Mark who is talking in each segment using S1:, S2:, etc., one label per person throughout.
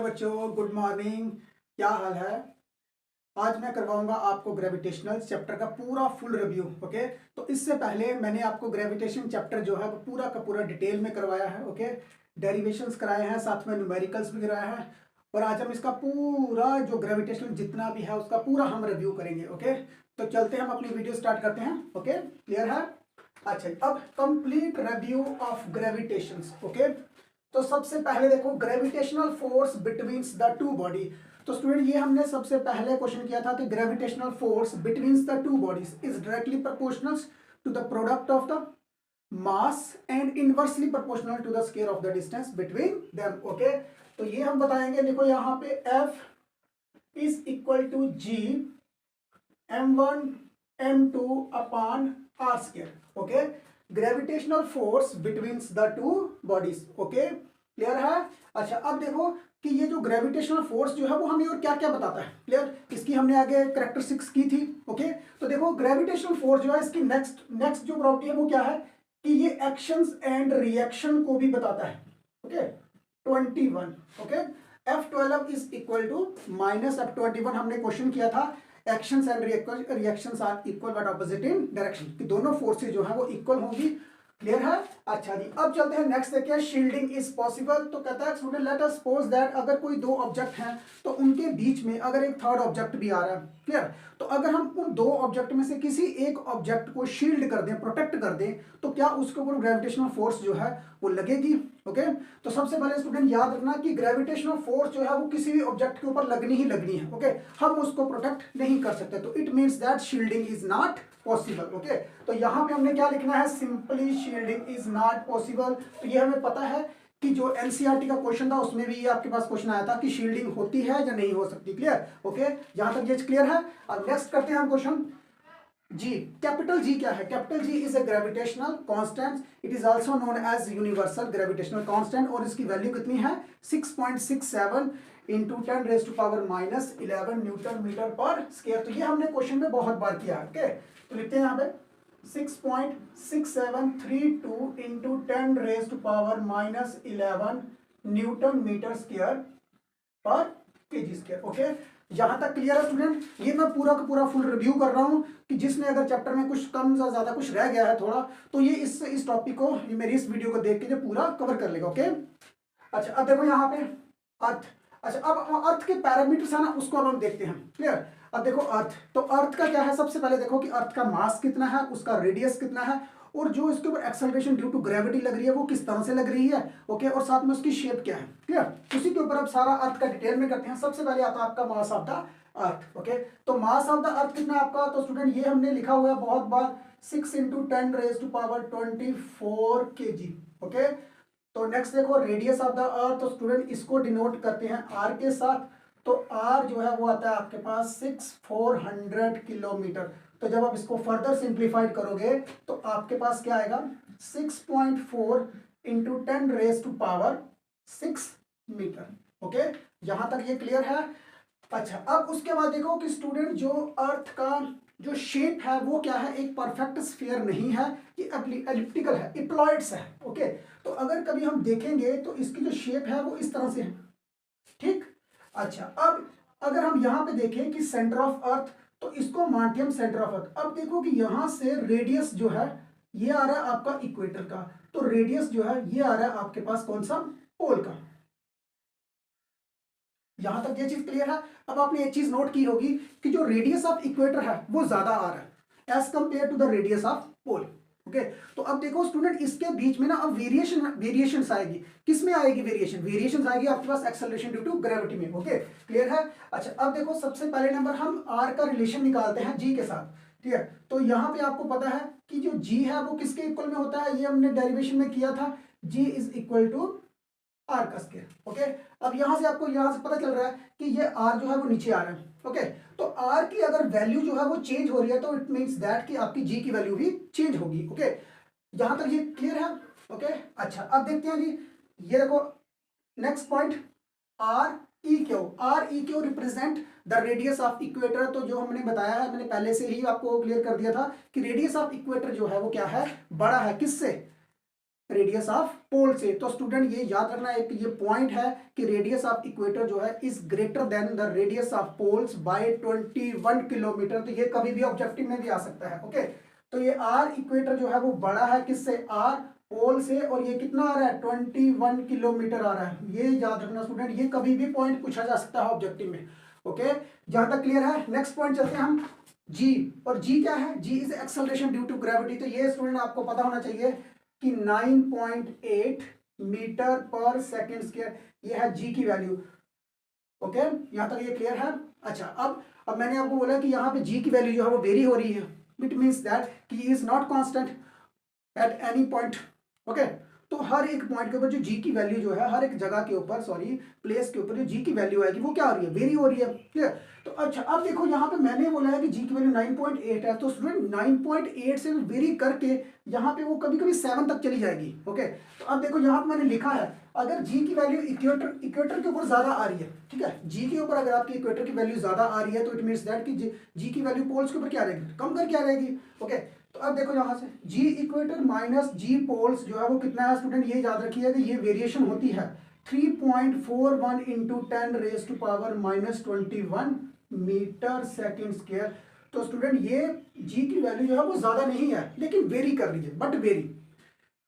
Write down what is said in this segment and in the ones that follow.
S1: हाय बच्चों, good morning. क्या हाल है? आज मैं करवाऊंगा आपको ग्रेविटेशनल चैप्टर का पूरा फुल रिव्यू। ओके, तो इससे पहले मैंने आपको ग्रेविटेशन चैप्टर जो है वो पूरा का पूरा डिटेल में करवाया है। ओके, डेरिवेशंस कराए हैं, साथ में न्यूमेरिकल्स भी कराया है, और आज हम इसका पूरा जो ग्रेविटेशनल जितना भी है उसका पूरा हम रिव्यू करेंगे। ओके, तो चलते हैं, हम अपनी वीडियो स्टार्ट करते हैं। ओके, क्लियर है? अच्छा, अब complete review of gravitations. Okay, तो सबसे पहले देखो gravitational force between the two body. तो स्टूडेंट ये हमने सबसे पहले क्वेश्चन किया था कि gravitational force between the two bodies is directly proportional to the product of the mass and inversely proportional to the square of the distance between them. Okay, तो ये हम बताएंगे। देखो यहाँ पे F is equal to G m1 m2 upon r square. Okay, gravitational force between the two bodies. Okay, clear है? अच्छा, अब देखो कि ये जो ग्रेविटेशनल फोर्स जो है वो हमें और क्या क्या बताता है। क्लियर? इसकी हमने आगे कैरेक्टरिस्टिक्स की थी। ओके, तो देखो ग्रेविटेशनल फोर्स जो है इसकी नेक्स्ट जो प्रॉपर्टी है वो क्या है कि ये एक्शंस एंड रिएक्शन को भी बताता है। Okay, 21। Okay, F12 is equal to minus F21 हमने क्वेश्चन किया था। Actions and reactions are equal but opposite in direction, कि दोनों फोर्सेज जो है वो इक्वल होंगी। क्लियर है? अच्छा जी, अब चलते हैं नेक्स्ट देखिए, शील्डिंग इज पॉसिबल। तो कहता है student let us suppose that अगर कोई दो ऑब्जेक्ट हैं तो उनके बीच में अगर एक थर्ड ऑब्जेक्ट भी आ रहा है। क्लियर? तो अगर हम उन दो ऑब्जेक्ट में से किसी एक ऑब्जेक्ट को शील्ड कर दें, प्रोटेक्ट कर दें, तो क्या उसके ऊपर ग्रेविटेशनल फोर्स जो है वो लगेगी। ओके, तो सबसे पहले स्टूडेंट याद रखना कि ग्रेविटेशनल फोर्स जो है वो किसी भी ऑब्जेक्ट के ऊपर लगनी ही लगनी है। ओके, हम उसको प्रोटेक्ट नहीं कर सकते, तो it means that shielding is not possible. Okay, तो यहां पे हमने क्या लिखना है, simply shielding is not possible. तो ये हमें पता है कि जो एनसीईआरटी का क्वेश्चन था उसमें भी ये आपके पास क्वेश्चन आया था कि शील्डिंग होती है या नहीं हो सकती। क्लियर? ओके, यहां तक ये क्लियर है। अब नेक्स्ट करते हैं हम क्वेश्चन जी। कैपिटल जी क्या है? Capital G is a gravitational constant, it is also known as universal gravitational constant, और इसकी वैल्यू कितनी है 6.67 into 10⁻⁻11 newton metre per square. तो ये हमने क्वेश्चन में बहुत बार किया है। ओके, तो लिखते हैं यहाँ पे 6.6732 इंटू 10⁻⁻11 न्यूटन मीटर स्क्वायर पर केजी स्क्वायर। ओके, यहां तक क्लियर है स्टूडेंट? ये मैं पूरा का पूरा फुल रिव्यू कर रहा हूं कि जिसने अगर चैप्टर में कुछ कम या ज्यादा कुछ रह गया है थोड़ा, तो ये इस टॉपिक को, ये मेरी इस वीडियो को देख के जो पूरा कवर कर लेगा। ओके, अच्छा, अब देखो यहाँ पे अर्थ। अच्छा, अब अर्थ के पैरामीटर्स है ना, उसको अब हम देखते हैं। क्लियर? अब देखो अर्थ, तो अर्थ का क्या है, सबसे पहले देखो कि अर्थ का मास कितना है, उसका रेडियस कितना है, और जो इसके ऊपर एक्सेलरेशन ड्यू टू ग्रेविटी लग रही है वो किस तरह से लग रही है। ओके, और साथ में उसकी शेप क्या है। क्लियर? उसी के ऊपर अब सारा अर्थ का डिटेल में करते हैं। सबसे पहले आता है आपका mass of the earth. Okay, तो मास ऑफ द अर्थ कितना आपका, तो स्टूडेंट ये हमने लिखा हुआ है बहुत बार, 6 इंटू 10⁻24 kg। ओके, तो नेक्स्ट देखो रेडियस ऑफ द अर्थ, तो स्टूडेंट इसको डिनोट करते हैं आर के साथ। तो आर जो है वो आता है आपके पास 6400 किलोमीटर। तो जब आप इसको फर्दर सिंप्लीफाइड करोगे तो आपके पास क्या आएगा, 6.4 इंटू 10⁻6 मीटर। ओके, यहां तक ये क्लियर है? अच्छा, अब उसके बाद देखो कि स्टूडेंट जो अर्थ का जो शेप है वो क्या है, एक परफेक्ट स्फीयर नहीं है, ये एलिप्टिकल है, इप्लॉइड्स है। ओके, तो अगर कभी हम देखेंगे तो इसकी जो शेप है वो इस तरह से है। ठीक? अच्छा, अब अगर हम यहां पे देखें कि सेंटर ऑफ अर्थ, तो इसको मानते हैं हम सेंटर ऑफ अर्थ। अब देखो कि यहां से रेडियस जो है ये आ रहा है आपका इक्वेटर का, तो रेडियस जो है ये आ रहा है आपके पास कौन सा, पोल का। यहां तक ये चीज क्लियर है? अब आपने एक चीज नोट की होगी कि जो रेडियस ऑफ इक्वेटर है वो ज्यादा आ रहा है as compare to the radius of pole. Okay, तो अब देखो स्टूडेंट इसके बीच में ना अब वेरिएशन आएगी। किस में आएगी वेरिएशन आएगी आपके पास एक्सेलरेशन ड्यू टू ग्रेविटी में। ओके, क्लियर है? अच्छा, अब देखो सबसे पहले नंबर हम आर का रिलेशन निकालते हैं जी के साथ। ठीक है, तो यहां पे आपको पता है कि जो जी है वो किसके इक्वल में होता है, ये हमने डेरिवेशन में किया था, जी इज इक्वल टू आर का स्क्वायर। ओके, अब यहां से आपको यहां से पता चल रहा है कि ये आर जो है वो नीचे आ रहा है। ओके, तो आर की अगर वैल्यू जो है वो चेंज हो रही है तो इट मींस दैट कि आपकी जी की वैल्यू भी चेंज होगी। ओके, यहां तक ये क्लियर है? ओके, अच्छा, अब देखते हैं जी, ये देखो next point, R E Q represent the radius of equator. तो जो हमने बताया है, मैंने पहले से ही आपको क्लियर कर दिया था कि रेडियस ऑफ इक्वेटर जो है वो क्या है, बड़ा है किससे, रेडियस ऑफ पोल से। तो स्टूडेंट ये याद रखना एक ये पॉइंट है कि रेडियस ऑफ इक्वेटर जो है is greater than the radius of poles by 21 kilometre. तो ये कभी भी ऑब्जेक्टिव में भी आ सकता है। ओके, तो ये आर इक्वेटर जो है वो बड़ा है किससे, आर पोल से, और ये कितना आ रहा है 21 किलोमीटर आ रहा है। ये याद रखना स्टूडेंट, ये कभी भी पॉइंट पूछा जा सकता है ऑब्जेक्टिव में। ओके, जहां तक क्लियर है। नेक्स्ट पॉइंट चलते हैं हम जी, और जी क्या है, G is acceleration due to gravity. तो ये स्टूडेंट आपको पता होना चाहिए कि 9.8 मीटर पर सेकेंड स्क्वायर, ये है जी की वैल्यू। ओके, यहां तक ये क्लियर है। अच्छा, अब मैंने आपको बोला कि यहाँ पे जी की वैल्यू जो है वो वेरी हो रही है, इट मीन्स दैट कि is not constant at any point. Okay, तो हर एक पॉइंट के ऊपर जो जी की वैल्यू जो है, हर एक जगह के ऊपर, सॉरी प्लेस के ऊपर जो जी की वैल्यू आएगी वो क्या हो रही है, वेरी हो रही है। क्लियर। तो अच्छा, अब देखो यहाँ पे मैंने बोला है कि जी की वैल्यू 9.8 है, तो स्टूडेंट 9.8 से वेरी करके यहाँ पे वो कभी कभी 7 तक चली जाएगी। ओके, तो अब देखो यहाँ पे मैंने लिखा है अगर जी की वैल्यू इक्वेटर के ऊपर ज्यादा आ रही है, ठीक है, जी के ऊपर अगर आपकी इक्वेटर की वैल्यू ज्यादा आ रही है तो इट मीन्स दैट कि जी की वैल्यू पोल्स के ऊपर क्या रहेगी, कम करके आ रहेगी। ओके, तो अब देखो यहाँ से जी इक्वेटर माइनस जी पोल्स जो है वो कितना है स्टूडेंट, ये याद रखिए कि ये वेरिएशन होती है 3.41 इंटू 10⁻⁻21 मीटर सेकेंड स्क्वायर। तो स्टूडेंट ये जी की वैल्यू जो है वो ज्यादा नहीं है लेकिन वेरी कर रही है, but very.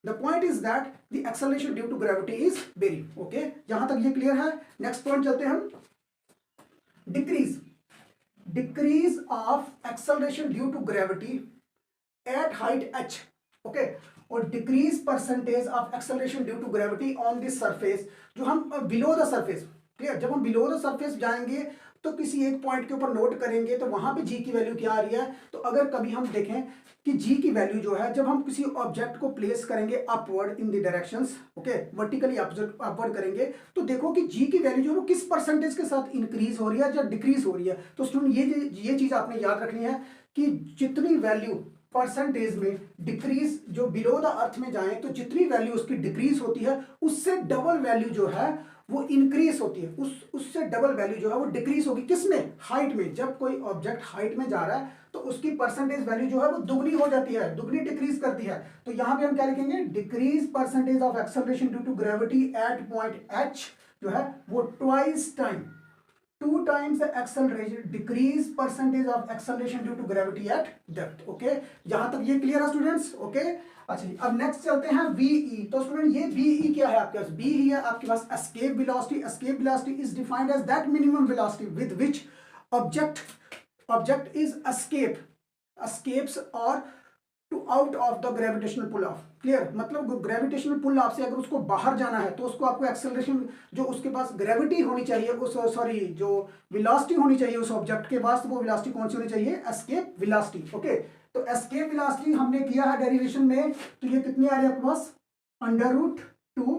S1: The point is that the acceleration due to gravity is vary. Okay, यहां तक ये क्लियर है। नेक्स्ट पॉइंट चलते हैं हम, decrease of acceleration due to gravity at height h। Okay, और decrease percentage of acceleration due to gravity on this surface, जो हम बिलो द सरफेस। क्लियर, जब हम बिलो द सरफेस जाएंगे तो किसी एक पॉइंट के ऊपर नोट करेंगे तो वहां पे जी की वैल्यू क्या आ रही है। तो अगर कभी हम देखें कि जी की वैल्यू जो है जब हम किसी ऑब्जेक्ट को प्लेस करेंगे upward in the directions, okay, vertically upward करेंगे, तो देखो कि जी की वैल्यू जो है वो किस परसेंटेज के साथ इंक्रीज हो रही है या डिक्रीज हो रही है। तो स्टूडेंट ये चीज आपने याद रखनी है कि जितनी वैल्यू परसेंटेज में डिक्रीज जो बिलो द अर्थ में जाए, तो जितनी वैल्यू उसकी डिक्रीज होती है उससे डबल वैल्यू जो है वो इंक्रीज होती है, उससे डबल वैल्यू जो है वो डिक्रीज होगी। किसमें, हाइट में। जब कोई ऑब्जेक्ट हाइट में जा रहा है तो उसकी परसेंटेज वैल्यू जो है वो दुगनी हो जाती है, दुगनी डिक्रीज करती है। तो यहां पे हम क्या लिखेंगे, decrease percentage of acceleration due to gravity at point H जो है वो twice time, 2 times the acceleration, decrease percentage of acceleration due to gravity at depth. Okay, यहां तक ये क्लियर है स्टूडेंट्स। ओके, अच्छा जी, अब नेक्स्ट चलते हैं VE। तो स्टूडेंट ये VE क्या है आपके पास, बी ही है आपके पास escape velocity. Escape velocity is defined as that minimum velocity with which object is escapes or to out of the gravitational pull of. Clear, मतलब ग्रेविटेशनल पुल ऑफ से अगर उसको बाहर जाना है तो उसको आपको एक्सेलरेशन जो उसके पास ग्रेविटी होनी चाहिए, उस सॉरी जो वेलोसिटी होनी चाहिए उस ऑब्जेक्ट के पास, तो वो वेलोसिटी कौन सी होनी चाहिए, एस्केप वेलोसिटी। ओके, तो एस्केप वेलोसिटी हमने किया है डेरिवेशन में, तो ये कितनी आ रही है आपके पास, √2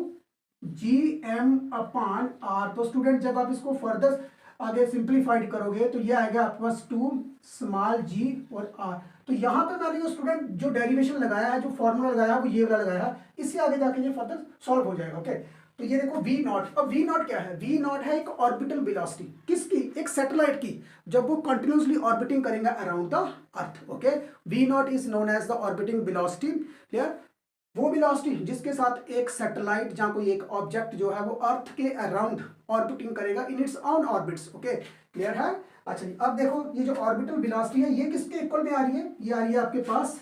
S1: gm/r। तो स्टूडेंट जब आप इसको फर्दर आगे सिंप्लीफाइड करोगे तो ये आएगा आपके पास 2 स्मॉल g और r। तो यहां पे मैंने जो स्टूडेंट जो डेरिवेशन लगाया है, जो फॉर्मूला लगाया है वो ये वाला लगाया है, इससे आगे जाके ये फर्दर सॉल्व हो जाएगा। ओके, तो ये देखो v नॉट। अब v नॉट क्या है, v नॉट है एक ऑर्बिटल वेलोसिटी, किसकी, एक सैटेलाइट की, जब वो कंटिन्यूअसली ऑर्बिटिंग करेंगे around the earth. Okay, v not is known as the orbiting velocity. Clear, वो वेलोसिटी जिसके साथ एक सैटेलाइट या कोई एक ऑब्जेक्ट जो है वो अर्थ के अराउंड ऑर्बिटिंग करेगा in its on orbits. Okay, clear है। अच्छा जी, अब देखो ये जो ऑर्बिटल वेलोसिटी है ये किसके इक्वल में आ रही है, ये आ रही है आपके पास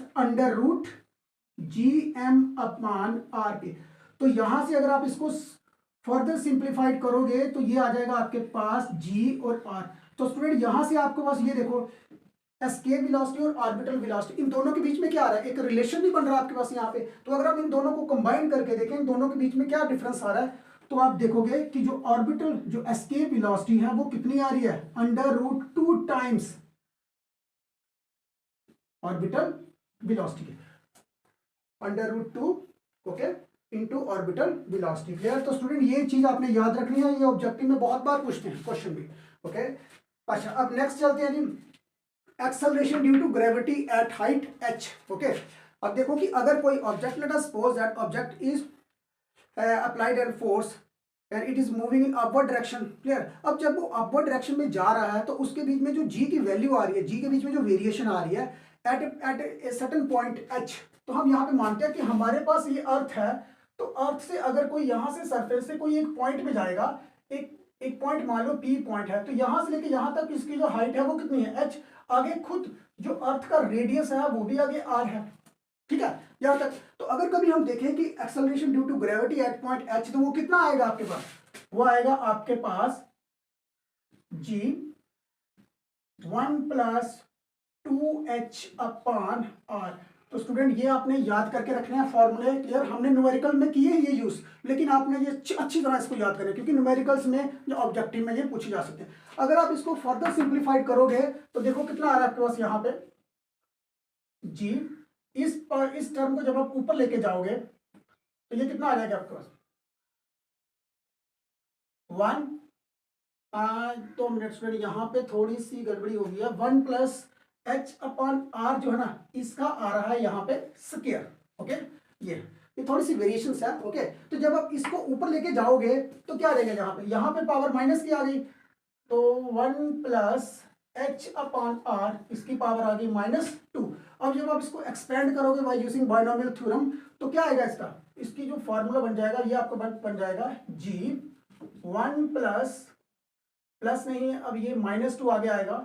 S1: √gm/r के। तो यहां से अगर आप इसको फर्दर सिंप्लीफाइड करोगे तो ये आ जाएगा आपके पास g और r। तो स्टूडेंट यहां से आपके पास ये देखो एस्केप वेलोसिटी और ऑर्बिटल वेलोसिटी, इन दोनों के बीच में क्या आ रहा है, एक रिलेशन भी बन रहा है आपके पास यहाँ पे। तो अगर आप इन दोनों को कंबाइन करके देखें, इन दोनों के बीच में क्या डिफरेंस आ रहा है, तो आप देखोगे कि जो ऑर्बिटल जो एस्केप वेलोसिटी है वो कितनी आ रही है, √2 टाइम्स ऑर्बिटल वेलोसिटी के, √2 okay into orbital velocity. Clear, तो स्टूडेंट ये चीज आपने याद रखनी है, ये ऑब्जेक्टिव में बहुत बार पूछते हैं क्वेश्चन भी। ओके, अच्छा अब नेक्स्ट चलते हैं जी, acceleration due to gravity at height h। Okay, अब देखो कि अगर कोई object, let us suppose that object is applied an force and it is moving in upward direction. Clear, अब जब वो अपवर्ड डायरेक्शन में जा रहा है तो उसके बीच में जो g की वैल्यू आ रही है, g के बीच में जो वेरिएशन आ रही है, at a certain point H. तो हम यहाँ पे मानते हैं कि हमारे पास ये अर्थ है, तो अर्थ से अगर कोई यहाँ से सरफेस से कोई एक पॉइंट में जाएगा, एक पॉइंट मान लो पी पॉइंट है, तो यहाँ से लेके यहाँ तक इसकी जो हाइट है वो कितनी है, एच। आगे खुद जो अर्थ का रेडियस है वो भी आगे आर है, ठीक है, यहाँ तक। तो अगर कभी हम देखें कि acceleration due to gravity at point H, तो वो कितना आएगा आपके पास, वो आएगा आपके पास जी 1 + 2h अपॉन आर। तो स्टूडेंट ये आपने याद करके रखने हैं फॉर्मूले, क्लियर। हमने न्यूमेरिकल में किए ये यूज, लेकिन आपने ये अच्छी तरह इसको याद करें, क्योंकि न्यूमेरिकल्स में जो ऑब्जेक्टिव में ये पूछे जा सकते हैं। अगर आप इसको फर्दर सिंप्लीफाइड करोगे तो देखो कितना आ रहा है आपके पास यहाँ पे जी, इस टर्म को जब आप ऊपर लेके जाओगे तो ये कितना आ जाएगा आपके पास 1। 2 मिनट स्टूडेंट, यहाँ पे थोड़ी सी गड़बड़ी हो गई है। 1 + h अपॉन आर जो है ना, इसका आ रहा है यहाँ पे स्क्वायर, ओके। ये थोड़ी सी वेरिएशन है, ओके। तो जब आप इसको ऊपर लेके जाओगे तो क्या आ जाएगा, यहाँ पे पावर माइनस की आ गई, तो 1 + h अपॉन आर, इसकी पावर आ गई -2। अब जब आप इसको एक्सपेंड करोगे बाय यूजिंग बायनोमियल थ्योरम, तो क्या आएगा इसकी जो फॉर्मूला बन जाएगा, ये आपका बन जाएगा जी 1 प्लस नहीं है, अब ये -2 आगे आएगा,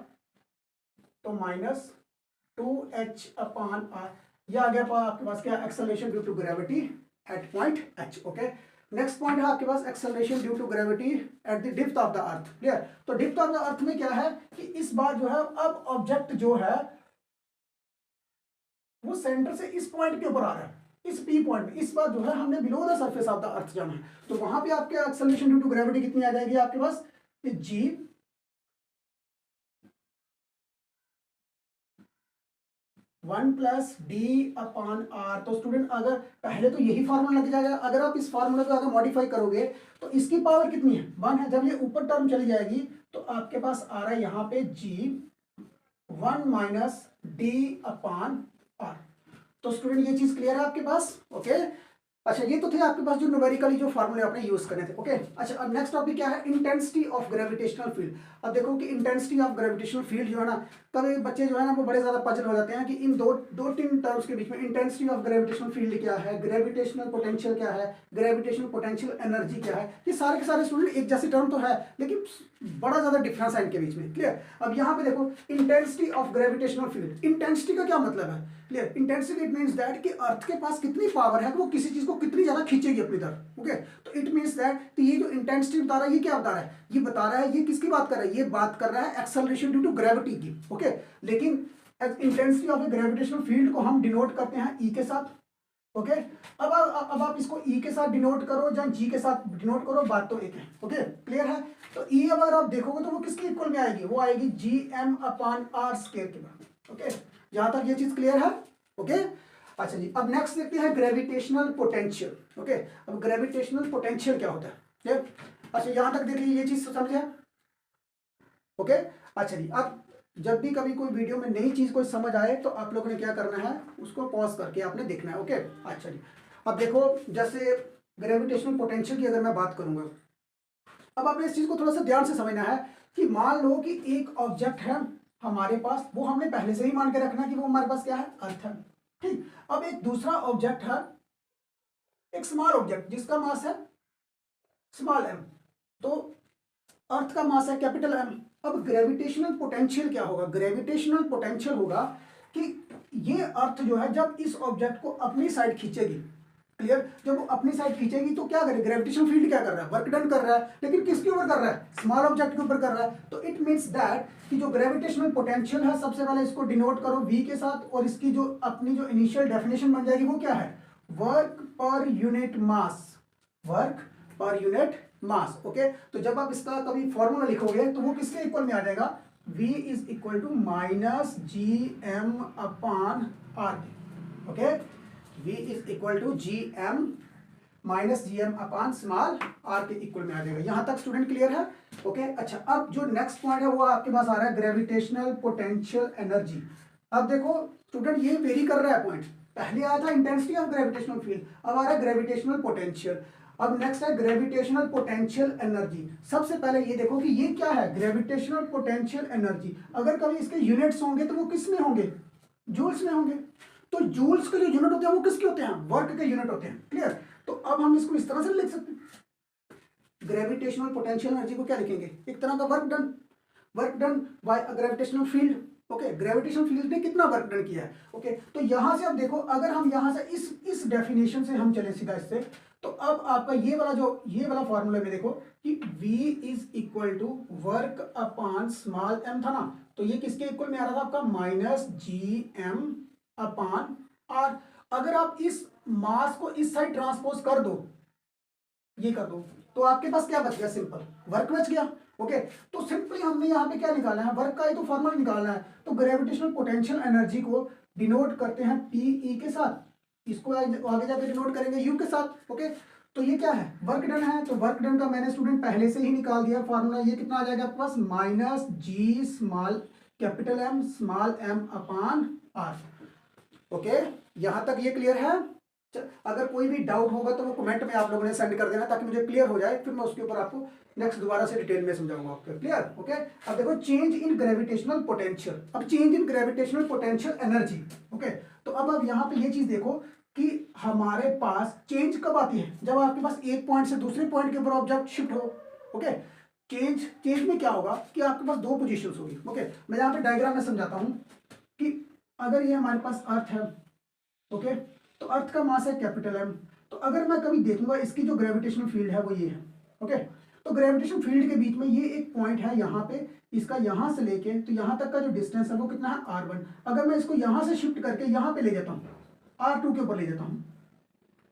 S1: तो -2h अपॉन आर। ये आ गया आपके पास क्या, acceleration due to gravity at point h, okay. Next point है आपके पास acceleration due to gravity at the depth of the earth, clear. तो डेप्थ ऑफ द अर्थ में क्या है कि इस बार जो है, अब ऑब्जेक्ट जो है वो सेंटर से इस पॉइंट के ऊपर आ रहा है, इस पी पॉइंट में। इस बार जो है हमने below the surface of the अर्थ जाना है, तो वहां पे आपके एक्सेलरेशन ड्यू टू ग्रेविटी कितनी आ जाएगी आपके पास, जी 1 + d अपॉन आर। तो स्टूडेंट अगर पहले तो यही फार्मूला लग जाएगा, अगर आप इस फार्मूला को अगर मॉडिफाई करोगे तो इसकी पावर कितनी है, 1 है। जब ये ऊपर टर्म चली जाएगी तो आपके पास आ रहा है यहाँ पे जी 1 - d अपॉन आर। तो स्टूडेंट ये चीज क्लियर है आपके पास, ओके। अच्छा, ये तो थे आपके पास जो न्यूमेरिकली जो फार्मूले आपने यूज करने थे, ओके। अच्छा, अब नेक्स्ट टॉपिक क्या है, इंटेंसिटी ऑफ ग्रेविटेशनल फील्ड। अब देखो कि इंटेंसिटी ऑफ ग्रेविटेशनल फील्ड जो है ना, कभी बच्चे जो है ना वो बड़े ज्यादा पजल हो जाते हैं कि इन दो तीन टर्म्स के बीच में इंटेंसिटी ऑफ ग्रेविटेशनल फील्ड क्या है, ग्रेविटेशनल पोटेंशियल क्या है, ग्रेविटेशनल पोटेंशियल एनर्जी क्या है। ये सारे के सारे स्टूडेंट एक जैसी टर्म तो है, लेकिन बड़ा ज्यादा डिफरेंस है इनके बीच में, क्लियर। अब यहाँ पे देखो intensity of gravitational field, intensity का क्या मतलब है, clear. Intensity it means that कि अर्थ के पास कितनी पावर है कि वो किसी चीज को कितनी ज्यादा खींचेगी अपनी तरफ, ओके। तो इट मींस दैट, तो ये जो इंटेंसिटी बता रहा है ये क्या बता रहा है, ये बता रहा है, ये किसकी बात कर रहा है, ये बात कर रहा है एक्सेलरेशन ड्यू टू ग्रेविटी की, ओके। लेकिन intensity of A gravitational field को हम डिनोट करते हैं ई के साथ, ओके। अब आप इसको ई के साथ डिनोट करो या जी के साथ डिनोट करो, बात तो एक है, ओके, क्लियर है। तो ई अगर आप देखोगे तो वो किसके इक्वल में आएगी, वो आएगी G M upon are square के बाद, ओके। यहां तक ये चीज क्लियर है, ओके। अच्छा जी, अब नेक्स्ट देखते हैं ग्रेविटेशनल पोटेंशियल, ओके। अब ग्रेविटेशनल पोटेंशियल क्या होता है, क्लियर। अच्छा, यहां तक देखिए, ये चीज समझे, ओके। अच्छा जी, अब जब भी कभी कोई वीडियो में नई चीज कोई समझ आए तो आप लोगों ने क्या करना है, उसको पॉज करके आपने देखना है, ओके। अच्छा जी, अब देखो जैसे ग्रेविटेशनल पोटेंशियल की अगर मैं बात करूंगा, अब आपने इस चीज को थोड़ा सा ध्यान से समझना है कि मान लो कि एक ऑब्जेक्ट है हमारे पास, वो हमने पहले से ही मान के रखना कि वो हमारे पास क्या है, अर्थ है, ठीक। अब एक दूसरा ऑब्जेक्ट है, एक स्मॉल ऑब्जेक्ट जिसका मास है स्मॉल एम, तो अर्थ का मास है कैपिटल एम। अब ग्रेविटेशनल पोटेंशियल क्या होगा, ग्रेविटेशनल पोटेंशियल होगा कि ये अर्थ जो है जब इस ऑब्जेक्ट को अपनी साइड खींचेगी, क्लियर, जब वो अपनी साइड खींचेगी तो क्या करे, ग्रेविटेशनल फील्ड क्या कर रहा है, वर्क डन कर रहा है, लेकिन किसके ऊपर कर रहा है, स्मॉल ऑब्जेक्ट के ऊपर कर रहा है। तो इट मींस दैट कि जो ग्रेविटेशनल पोटेंशियल है, सबसे पहले इसको डिनोट करो वी के साथ, और इसकी जो अपनी जो इनिशियल डेफिनेशन बन जाएगी वो क्या है, work per unit mass, work per unit mass, okay. तो जब आप इसका कभी फॉर्मूला लिखोगे तो वो किसके इक्वल में आ जाएगा, V is equal to -gm upon are, okay. V is equal to gm -gm upon small R के इक्वल में आ जाएगा। यहां तक स्टूडेंट क्लियर है, ओके। अच्छा, अब जो नेक्स्ट पॉइंट है वो आपके पास आ रहा है ग्रेविटेशनल पोटेंशियल एनर्जी। अब देखो स्टूडेंट, ये वेरी कर रहा है पॉइंट, पहले आया था इंटेंसिटी ऑफ ग्रेविटेशनल फील्ड, अब आ रहा है ग्रेविटेशनल पोटेंशियल। अब नेक्स्ट है ग्रेविटेशनल पोटेंशियल एनर्जी। सबसे पहले ये देखो कि ये क्या है, ग्रेविटेशनल पोटेंशियल एनर्जी। अगर कभी इसके यूनिट्स होंगे तो वो किस में होंगे, जूल्स में होंगे। तो जूल्स के जो यूनिट होते हैं वो किसके होते हैं, वर्क के यूनिट होते हैं। क्लियर। तो अब हम इसको इस तरह से लिख सकते हैं, ग्रेविटेशनल पोटेंशियल एनर्जी को क्या लिखेंगे, एक तरह का work done by a gravitational field. Okay, gravitational field ने कितना वर्क डन किया है। ओके, तो यहां से अब देखो, अगर हम यहां से इस डेफिनेशन से हम चले सीधा इससे, तो अब आपका ये वाला फॉर्मूला में देखो कि V is equal to work upon small m था ना, तो ये किसके इक्वल में आ रहा था आपका, माइनस GM अपॉन R। अगर आप इस मास को इस साइड ट्रांसपोज कर दो, ये कर दो, तो आपके पास क्या बच गया, सिंपल वर्क बच गया। ओके, तो सिंपली हमने यहाँ पे क्या निकालना है, वर्क का ही तो फॉर्मूला निकालना है। तो ग्रेविटेशनल पोटेंशियल एनर्जी को डिनोट करते हैं PE के साथ, इसको आगे जाके डिनोट करेंगे U के साथ। ओके, तो ये क्या है, वर्क डन है, तो वर्क डन का मैंने स्टूडेंट पहले से ही निकाल दिया फॉर्मूला। ये कितना आ जाएगा आपके पास, minus G small capital M small m upon R। Okay, यहां तक ये क्लियर है। अगर कोई भी डाउट होगा तो वो कमेंट में आप लोगों ने सेंड कर देना, ताकि मुझे क्लियर हो जाए, फिर मैं उसके ऊपर आपको नेक्स्ट दोबारा से डिटेल में समझाऊंगा आपको। क्लियर। ओके, अब देखो चेंज इन ग्रेविटेशनल पोटेंशियल, अब change in gravitational potential energy. Okay, तो अब यहाँ पे ये चीज देखो कि हमारे पास चेंज कब आती है, जब आपके पास एक पॉइंट से दूसरे पॉइंट के ऊपर ऑब्जेक्ट शिफ्ट हो। ओके, चेंज में क्या होगा कि आपके पास दो पोजीशंस होगी। ओके, मैं यहाँ पे डायग्राम में समझाता हूँ कि अगर ये हमारे पास अर्थ है, ओके, तो अर्थ का मास है कैपिटल M। तो अगर मैं कभी देखूंगा इसकी जो ग्रेविटेशनल फील्ड है वो ये है। ओके, तो ग्रेविटेशनल फील्ड के बीच में ये एक पॉइंट है यहाँ पे, इसका यहाँ से लेके तो यहाँ तक का जो डिस्टेंस है वो कितना है, R1। अगर मैं इसको यहाँ से शिफ्ट करके यहाँ पे ले जाता हूँ, R2 के ऊपर ले जाता हूँ,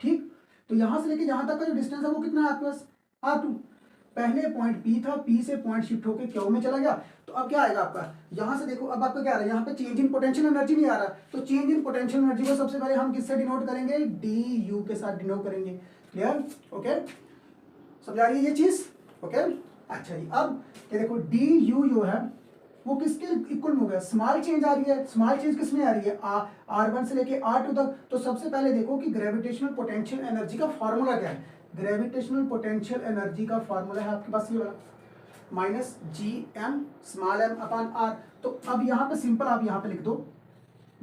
S1: ठीक, तो यहाँ से लेके यहाँ तक का जो डिस्टेंस है वो कितना है आपके पास, R2। पहले पॉइंट P था, P से पॉइंट शिफ्ट होकर Q में चला गया, तो अब क्या आएगा आपका, यहां से देखो अब आपका क्या आ रहा है, यहाँ पे चेंज इन पोटेंशियल एनर्जी नहीं आ रहा, तो चेंज इन पोटेंशियल एनर्जी को सबसे पहले हम किससे डिनोट करेंगे, DU के साथ डिनोट करेंगे। क्लियर। ओके, समझा रही है ये चीज। ओके, अच्छा जी, अब ये देखो DU जो है वो किसके इक्वल में हो गया, स्मॉल चेंज आ रही है। स्मॉल चेंज किस में आ रही है, R1 से लेके R2 तक। तो सबसे पहले देखो कि ग्रेविटेशनल पोटेंशियल एनर्जी का फॉर्मूला क्या है। ग्रेविटेशनल पोटेंशियल एनर्जी का फॉर्मूला है आपके पास ये वाला, minus GM small m upon R। तो अब यहाँ पे सिंपल आप यहाँ पे लिख दो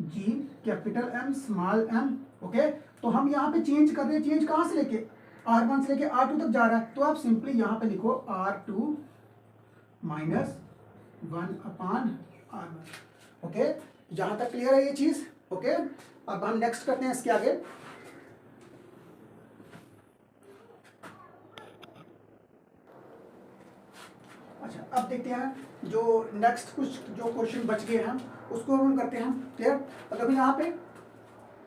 S1: G capital M small m। Okay, तो हम यहाँ पे चेंज कर रहे हैं, चेंज कहाँ से लेके, R1 से लेके R2 तक जा रहा है, तो आप सिंपली यहाँ पे लिखो R2 minus 1 upon R1। Okay, यहां तक क्लियर है ये चीज। ओके, अब हम नेक्स्ट करते हैं इसके आगे। अच्छा, अब देखते हैं जो नेक्स्ट कुछ जो क्वेश्चन बच गए हैं उसको हम करते हैं। क्लियर। मतलब यहाँ पे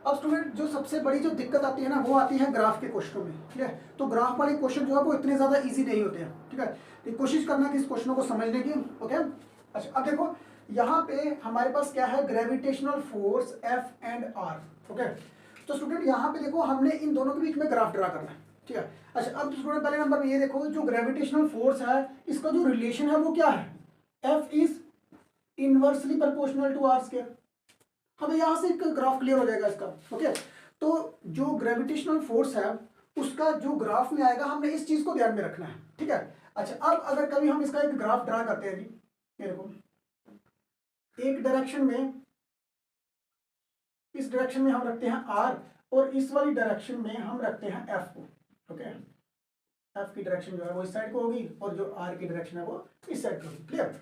S1: अब स्टूडेंट जो सबसे बड़ी जो दिक्कत आती है ना वो आती है ग्राफ के क्वेश्चनों में। ठीक है, तो ग्राफ वाले क्वेश्चन जो है वो इतने ज्यादा इजी नहीं होते हैं। ठीक है, तो कोशिश करना कि इस क्वेश्चनों को समझने की। ओके, अच्छा, अब देखो यहाँ पे हमारे पास क्या है, gravitational force F and R। Okay, तो स्टूडेंट यहाँ पे देखो हमने इन दोनों के बीच में ग्राफ ड्रा करना है। ठीक है, अच्छा, अब स्टूडेंट पहले नंबर में ये देखो जो ग्रेविटेशनल फोर्स है इसका जो रिलेशन है वो क्या है, F is inversely proportional to R square. हमें यहाँ से एक ग्राफ क्लियर हो जाएगा इसका। ओके, तो जो ग्रेविटेशनल फोर्स है उसका जो ग्राफ में आएगा हमने इस चीज को ध्यान में रखना है। ठीक है, अच्छा, अब अगर कभी हम इसका एक ग्राफ ड्रा करते हैं जी, ये देखो एक डायरेक्शन में, इस डायरेक्शन में हम रखते हैं R और इस वाली डायरेक्शन में हम रखते हैं F को। ओके, F की डायरेक्शन जो है वो इस साइड को होगी और जो R की डायरेक्शन है वो इस साइड को होगी। क्लियर।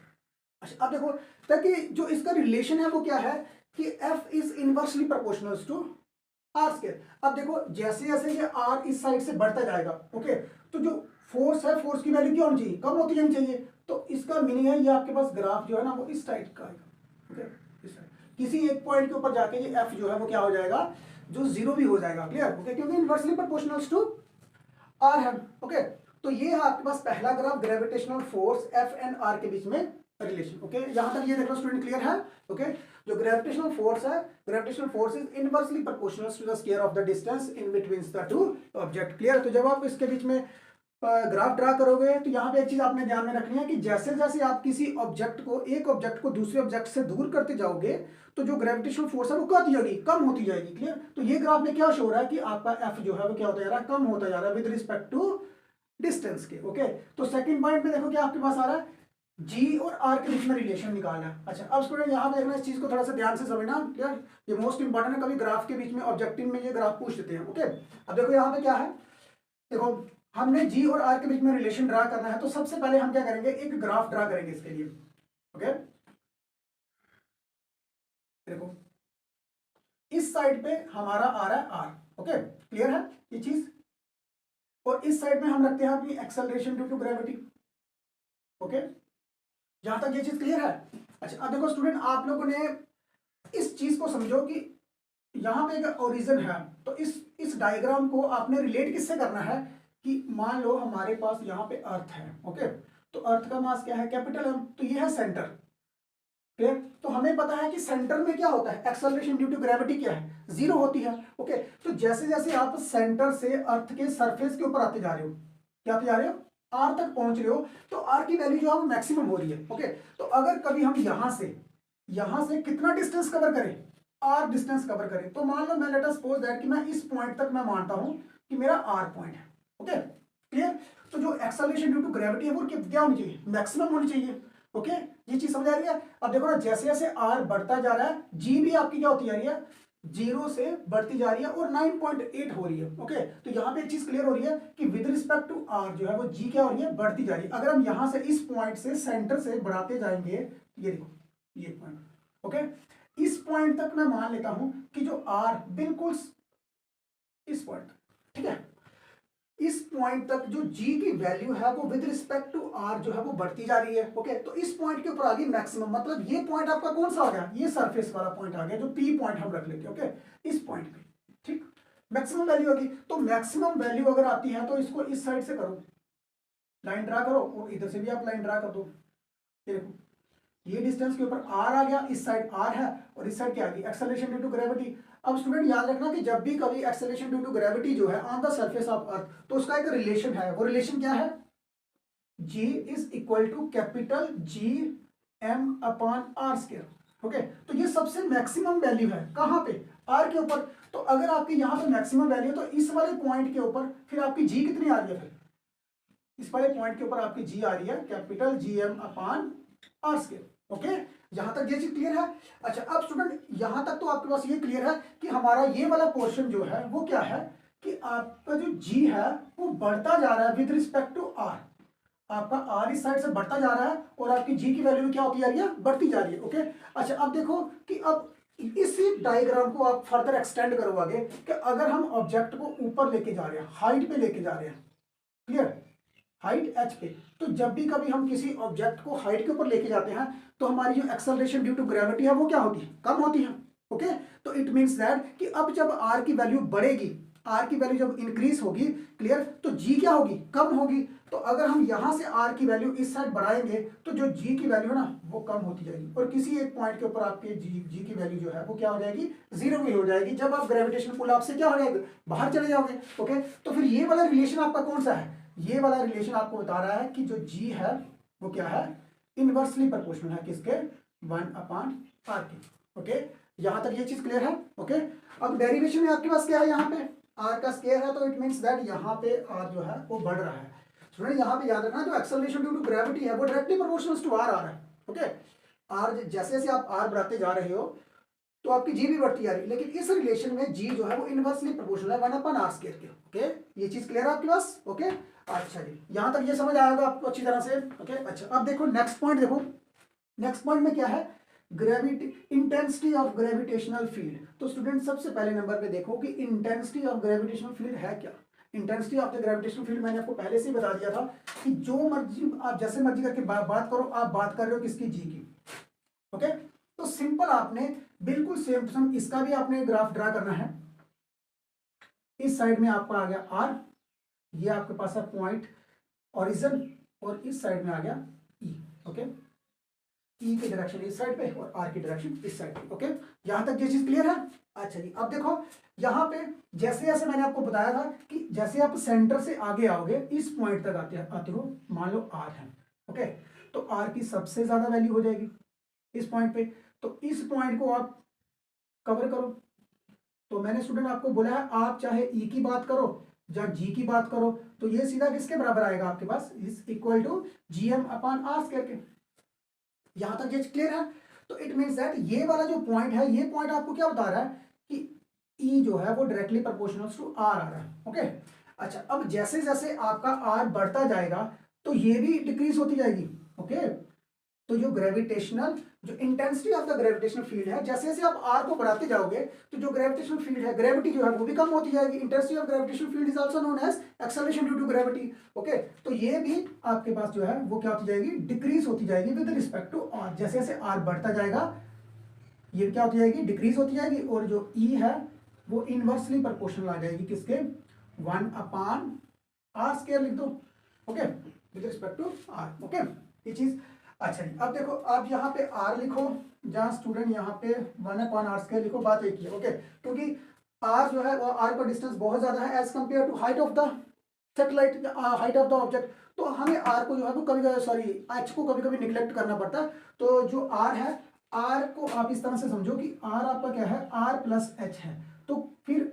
S1: अच्छा, अब देखो ताकि जो इसका रिलेशन है वो क्या है कि F is inversely proportional to R square. अब देखो जैसे जैसे ये R इस साइड से बढ़ता जाएगा, ओके, तो जो फोर्स है फोर्स की वैल्यू क्या होनी चाहिए, कम होती जानी चाहिए। तो इसका मीनिंग है ये आपके पास ग्राफ जो है ना वो इस साइड का आएगा। ओके, इस साइड किसी एक पॉइंट के ऊपर जाके ये F जो है वो क्या हो जाएगा, जो जीरो भी हो जाएगा। क्लियर। ओके, क्योंकि इनवर्सली प्रोपोर्शनल टू R है। ओके, तो ये है आपके पास पहला graph, gravitational force F and R के बीच में रिलेशन। ओके, यहां तक ये देखो स्टूडेंट क्लियर है। ओके, जो ग्रेविटेशनल फोर्स है, gravitational force is inversely proportional to the square of the distance in between the two object. Clear. तो जब आप इसके बीच में ग्राफ ड्रा करोगे तो यहाँ पे एक चीज आपने ध्यान में रखनी है कि जैसे जैसे आप किसी एक ऑब्जेक्ट को दूसरे ऑब्जेक्ट से दूर करते जाओगे तो जो ग्रेविटेशनल फोर्स है वो क्या होती जाएगी, कम होती जाएगी। क्लियर। तो ये ग्राफ में क्या शो हो रहा है कि आपका F जो है वो क्या होता जा रहा है, कम होता जा रहा है विद रिस्पेक्ट टू डिस्टेंस के। ओके, तो सेकंड पॉइंट में देखो क्या आपके पास आ रहा है, जी और आर के बीच में रिलेशन निकालना है। अच्छा अब स्टूडेंट यहाँ पे देखना, इस चीज को थोड़ा सा ध्यान से समझना, क्लियर, ये मोस्ट इंपॉर्टेंट है। कभी ग्राफ के बीच में ऑब्जेक्टिव में ये ग्राफ पूछ देते हैं। ओके अब देखो यहाँ पे क्या है, देखो हमने जी और आर के बीच में रिलेशन ड्रा करना है, तो सबसे पहले हम क्या करेंगे, एक ग्राफ ड्रा करेंगे इसके लिए। ओके देखो इस साइड पे हमारा आ रहा है आर, ओके क्लियर है ये चीज, और इस साइड में हम रखते हैं अपनी acceleration due to gravity. Okay जहां तक ये चीज क्लियर है। अच्छा अब देखो स्टूडेंट, आप लोगों ने इस चीज को समझो कि यहाँ पे एक ओरिजिन है, तो इस डायग्राम को आपने रिलेट किससे करना है कि मान लो हमारे पास यहाँ पे अर्थ है। ओके तो अर्थ का मास क्या है, कैपिटल एम, तो ये है सेंटर। क्लियर, तो हमें पता है कि सेंटर में क्या होता है, एक्सेलरेशन ड्यू टू ग्रेविटी क्या है, जीरो होती है। ओके तो जैसे जैसे आप सेंटर से अर्थ के सरफेस के ऊपर आते जा रहे हो, क्या आते जा रहे हो, आर तक पहुंच रहे हो, तो आर की वैल्यू जो है वो मैक्सिमम हो रही है। ओके तो अगर कभी हम यहां से कितना डिस्टेंस कवर करें, आर डिस्टेंस कवर करें, तो मान लो मैं लेट अस सपोज दैट कि मैं इस पॉइंट तक मैं मानता हूं कि मेरा आर पॉइंट है। ओके क्लियर, तो जो एक्सेलरेशन ड्यू टू ग्रेविटी है वो क्या होनी चाहिए, मैक्सिमम होनी चाहिए। ओके ये चीज समझ आ रही है। अब देखो ना, जैसे जैसे आर बढ़ता जा रहा है, जी भी आपकी क्या होती जा रही है, जीरो से बढ़ती जा रही है और 9.8 हो रही है। ओके तो यहाँ पे एक चीज क्लियर हो रही है कि विद रिस्पेक्ट टू आर जो है वो जी क्या हो रही है, बढ़ती जा रही है। अगर हम यहां से इस पॉइंट से सेंटर से बढ़ाते जाएंगे, ये देखो ये पॉइंट, ओके इस पॉइंट तक मैं मान लेता हूं कि जो आर बिल्कुल इस पॉइंट, ठीक है, इस पॉइंट तक जो जी की वैल्यू है वो विद रिस्पेक्ट टू आर जो है वो बढ़ती जा रही है। ओके तो इस पॉइंट के ऊपर आ गई मैक्सिमम, मतलब ये पॉइंट आपका कौन सा आ गया, ये सरफेस वाला पॉइंट आ गया, जो पी पॉइंट हम रख लेते हैं। ओके इस पॉइंट पे ठीक मैक्सिमम वैल्यू होगी, तो मैक्सिमम वैल्यू अगर आती है तो इसको इस साइड से करो, लाइन ड्रा करो, और इधर से भी आप लाइन ड्रा कर दो। ये देखो ये डिस्टेंस के ऊपर आर आ गया, इस साइड आर है और इस साइड क्या आ गई, एक्सेलरेशन ड्यू टू ग्रेविटी। अब स्टूडेंट याद रखना कि जब भी कभी एक्सेलरेशन ड्यू टू ग्रेविटी जो है on the surface of earth, तो उसका एक रिलेशन है, वो रिलेशन क्या है, G is equal to capital G M upon are square. Okay तो ये सबसे मैक्सिमम वैल्यू है कहां पे, आर के ऊपर। तो अगर आपकी यहां पे मैक्सिमम वैल्यू, तो इस वाले पॉइंट के ऊपर फिर आपकी जी कितनी आ रही है, फिर इस वाले पॉइंट के ऊपर आपकी जी आ रही है capital G M upon are square. Okay यहां तक ये चीज क्लियर है। अच्छा अब स्टूडेंट यहां तक तो आपके पास ये क्लियर है कि हमारा ये वाला पोर्शन जो है वो क्या है, कि आपका जो जी है वो बढ़ता जा रहा है विद रिस्पेक्ट टू आर, आपका आर इस साइड से बढ़ता जा रहा है और आपकी जी की वैल्यू क्या होती जा रही है, बढ़ती जा रही है। ओके अच्छा अब देखो कि अब इसी डायग्राम को आप फर्दर एक्सटेंड करो आगे, कि अगर हम ऑब्जेक्ट को ऊपर लेके जा रहे हैं, हाइट पे लेके जा रहे हैं, क्लियर, हाइट एच पे, तो जब भी कभी हम किसी ऑब्जेक्ट को हाइट के ऊपर लेके जाते हैं, तो हमारी जो एक्सेलरेशन ड्यू टू ग्रेविटी है वो क्या होती है, कम होती है। ओके तो इट मींस दैट कि अब जब आर की वैल्यू बढ़ेगी, आर की वैल्यू जब इंक्रीज होगी, क्लियर, तो जी क्या होगी, कम होगी। तो अगर हम यहां से आर की वैल्यू इस साइड बढ़ाएंगे, तो जो जी की वैल्यू है ना वो कम होती जाएगी, और किसी एक पॉइंट के ऊपर आपके जी की वैल्यू जो है वो क्या हो जाएगी, जीरो भी हो जाएगी, जब आप ग्रेविटेशन पुल आपसे क्या हो जाएगा, बाहर चले जाओगे। ओके तो फिर ये वाला रिलेशन आपका कौन सा है, ये वाला रिलेशन आपको बता रहा है कि जो जी है वो क्या है, इनवर्सली प्रोपोर्शनल है किसके, 1/r के। ओके यहां तक ये चीज क्लियर है। ओके अब डेरिवेशन में आपके पास क्या है, यहाँ पे आर का स्क्वायर है, तो इट मींस दैट यहाँ पे आर जो है वो बढ़ रहा है। स्टूडेंट यहाँ पे याद रखना, जो एक्सेलरेशन ड्यू टू ग्रेविटी है वो डायरेक्टली प्रोपोर्शनल टू आर आ रहा है। ओके आर जैसे जैसे आप आर बढ़ाते जा रहे हो तो आपकी जी भी बढ़ती जा रही है, लेकिन इस रिलेशन में जी जो है वो इनवर्सली प्रोपोर्शनल है 1/r स्क्वायर के। ओके ये चीज क्लियर है आपके पास। ओके अच्छा जी यहां तक ये समझ आएगा आपको अच्छी तरह से। ओके अच्छा अब देखो नेक्स्ट पॉइंट, देखो नेक्स्ट पॉइंट में क्या है, gravity, intensity of gravitational field. तो स्टूडेंट सबसे पहले नंबर पे देखो कि इंटेंसिटी ऑफ ग्रेविटेशनल फील्ड है क्या। Intensity of the gravitational field मैंने आपको पहले से ही बता दिया था कि जो मर्जी आप जैसे मर्जी करके बात करो, आप बात कर रहे हो किसकी, जी की। ओके तो सिंपल आपने बिल्कुल सेम टू सेम इसका भी आपने ग्राफ ड्रा करना है। इस साइड में आपका आ गया आर, ये आपके पास है पॉइंट ओरिजिन, और इस साइड में आ गया ई। ओके ई की डायरेक्शन इस साइड पे और आर की डायरेक्शन इस साइड पे। ओके यहां तक ये चीज क्लियर है। अच्छा जी अब देखो यहां पे जैसे जैसे मैंने आपको बताया था कि जैसे आप सेंटर से आगे आओगे, इस पॉइंट तक आते हो, मान लो आर है। ओके तो आर की सबसे ज्यादा वैल्यू हो जाएगी इस पॉइंट पे, तो इस पॉइंट को आप कवर करो। तो मैंने स्टूडेंट आपको बोला है आप चाहे ई की बात करो या जी की बात करो, तो ये सीधा किसके बराबर आएगा आपके पास, is equal to g M upon are square के। यहां तक ये क्लियर है? तो इट मीन्स दैट ये वाला जो पॉइंट है, ये पॉइंट आपको क्या बता रहा है कि ई जो है वो डायरेक्टली प्रोपोर्शनल टू आर आ रहा है। ओके, अच्छा, अब जैसे जैसे आपका आर बढ़ता जाएगा तो ये भी डिक्रीज होती जाएगी। ओके, तो जो ग्रेविटेशनल, जो intensity of the gravitational field है, जैसे जैसे आप आर को बढ़ाते जाओगे तो जो ग्रेविटेशनल फील्ड है, ग्रेविटी जो है वो भी कम होती जाएगी। Intensity of gravitational field is also known as acceleration due to gravity. Okay, तो ये भी आपके पास जो है वो क्या होती जाएगी, डिक्रीज होती जाएगी विद रिस्पेक्ट टू आर। जैसे जैसे आर बढ़ता जाएगा ये क्या होती जाएगी, डिक्रीज होती जाएगी, और जो ई है वो इनवर्सली प्रोपोर्शनल आ जाएगी किसके, 1/r² लिख दो। Okay, with respect to R. Okay, ये चीज। अच्छा जी, अब देखो आप यहाँ पे r लिखो, जहाँ स्टूडेंट यहाँ पे 1/r² लिखो, बात एक ही है। ओके, क्योंकि r जो है वो r का डिस्टेंस बहुत ज्यादा है as compare to height of the satellite, height of the object, तो हमें r को जो है वो कभी सॉरी h को कभी कभी निगलेक्ट करना पड़ता है। तो जो r है, r को आप इस तरह से समझो कि r आपका क्या है, r+h है। तो फिर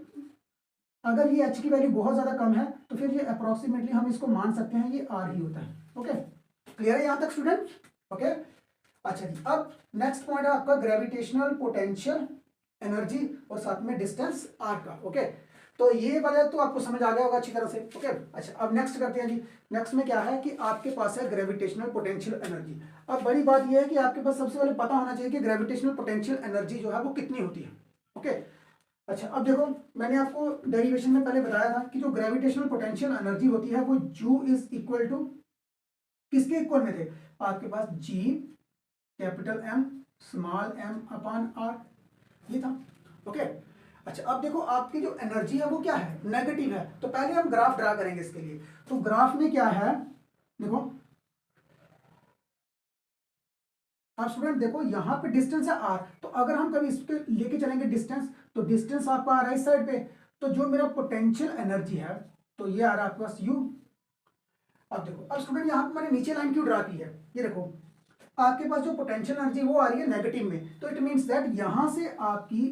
S1: अगर ये h की वैल्यू बहुत ज्यादा कम है तो फिर ये अप्रोक्सीमेटली हम इसको मान सकते हैं ये r ही होता है। ओके, क्लियर है यहाँ तक स्टूडेंट? ओके, अच्छा जी, अब नेक्स्ट पॉइंट है आपका ग्रेविटेशनल पोटेंशियल एनर्जी और साथ में डिस्टेंस r का। ओके, तो ये वाला तो आपको समझ आ गया होगा अच्छी तरह से। ओके, अच्छा, अब नेक्स्ट करते हैं जी। नेक्स्ट में क्या है कि आपके पास है ग्रेविटेशनल पोटेंशियल एनर्जी। अब बड़ी बात यह है कि आपके पास सबसे पहले पता होना चाहिए कि ग्रेविटेशनल पोटेंशियल एनर्जी जो है वो कितनी होती है। ओके, अच्छा, अब देखो मैंने आपको डेरिवेशन में पहले बताया था कि जो ग्रेविटेशनल पोटेंशियल एनर्जी होती है वो U इज इक्वल टू किसके इक्वल में थे आपके पास, G capital M small m/r, ये था। ओके, अच्छा, अब देखो आपकी जो एनर्जी है वो क्या है, नेगेटिव है। तो पहले हम ग्राफ ड्रा करेंगे इसके लिए। तो ग्राफ में क्या है, देखो आप स्टूडेंट देखो यहाँ पे डिस्टेंस है r, तो अगर हम कभी इसके लेके चलेंगे डिस्टेंस, तो डिस्टेंस आपका आ रहा है इस साइड पे, तो जो मेरा पोटेंशियल एनर्जी है तो ये आ रहा है आपके पास u। अब देखो, अब स्टूडेंट यहाँ पे मैंने नीचे लाइन क्यों ड्रा की है, ये देखो आपके पास जो पोटेंशियल एनर्जी वो आ रही है नेगेटिव में, तो इट मीन्स दैट यहां से आपकी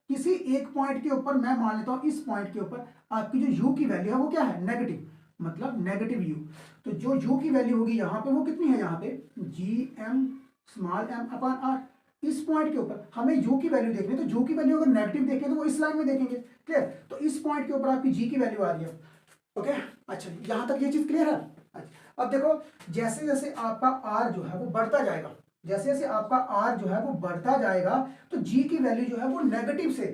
S1: किसी एक पॉइंट के ऊपर, मैं मान लेता हूं इस पॉइंट के ऊपर आपकी जो u की वैल्यू है वो क्या है, नेगेटिव, मतलब नेगेटिव u। तो जो u की वैल्यू होगी यहाँ पे वो कितनी है, यहाँ पे Gm स्मॉल m/r। इस पॉइंट के ऊपर हमें u की वैल्यू देखनी है, तो u की वैल्यू अगर नेगेटिव देखें तो वो इस लाइन में देखेंगे। क्लियर? तो इस पॉइंट के ऊपर आपकी g की वैल्यू आ रही है। ओके, अच्छा, यहां तक ये चीज क्लियर है? अच्छा, अब देखो जैसे जैसे आपका r जो है वो बढ़ता जाएगा, जैसे जैसे आपका r जो है वो बढ़ता जाएगा तो g की वैल्यू जो है वो नेगेटिव से